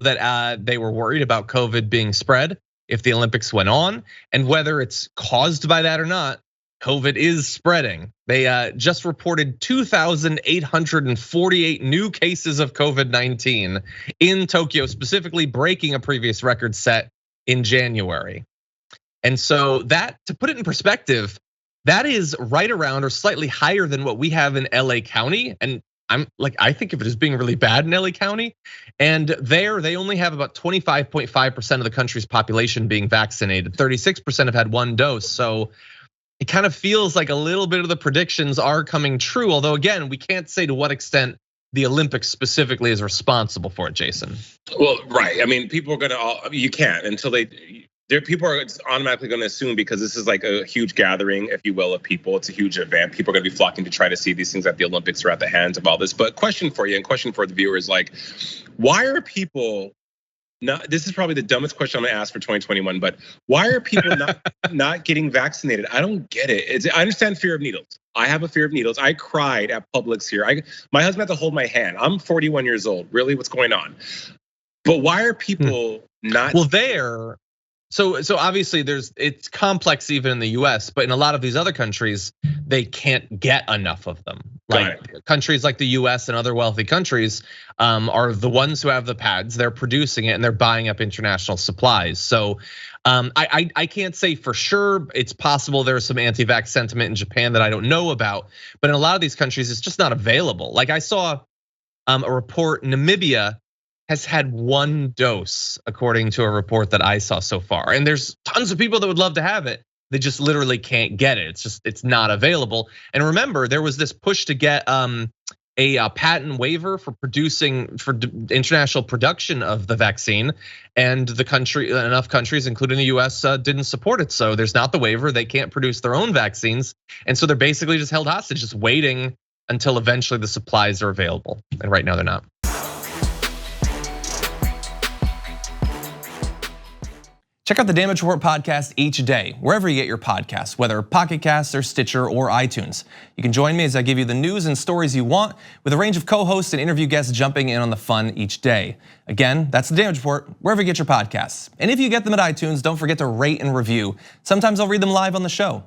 that they were worried about COVID being spread if the Olympics went on, and whether it's caused by that or not, COVID is spreading. They just reported 2,848 new cases of COVID-19 in Tokyo, specifically breaking a previous record set in January. And so that, to put it in perspective, that is right around or slightly higher than what we have in LA County. And I think of it as being really bad in LA County. And there, they only have about 25.5% of the country's population being vaccinated. 36% have had one dose. So it kind of feels like a little bit of the predictions are coming true. Although again, we can't say to what extent the Olympics specifically is responsible for it, Jason. Well, right. I mean, people are you can't until people are automatically going to assume, because this is like a huge gathering, if you will, of people. It's a huge event. People are going to be flocking to try to see these things at the Olympics or at the hands of all this. But question for you and question for the viewers, like, why are people not, this is probably the dumbest question I'm gonna ask for 2021, but why are people not getting vaccinated? I don't get it. I understand fear of needles. I have a fear of needles. I cried at Publix here. My husband had to hold my hand. I'm 41 years old. Really, what's going on? But why are people not? Well, so obviously it's complex even in the US, but in a lot of these other countries, they can't get enough of them. Like countries like the US and other wealthy countries are the ones who have the pads, they're producing it and they're buying up international supplies. So I can't say for sure. It's possible there's some anti-vax sentiment in Japan that I don't know about, but in a lot of these countries, it's just not available. Like I saw a report, Namibia has had one dose, according to a report that I saw so far. And there's tons of people that would love to have it. They just literally can't get it. It's not available. And remember, there was this push to get a patent waiver for international production of the vaccine. And enough countries, including the US, didn't support it. So there's not the waiver, they can't produce their own vaccines. And so they're basically just held hostage, just waiting until eventually the supplies are available. And right now they're not. Check out the Damage Report podcast each day, wherever you get your podcasts, whether Pocket Casts or Stitcher or iTunes. You can join me as I give you the news and stories you want, with a range of co-hosts and interview guests jumping in on the fun each day. Again, that's the Damage Report, wherever you get your podcasts. And if you get them at iTunes, don't forget to rate and review. Sometimes I'll read them live on the show.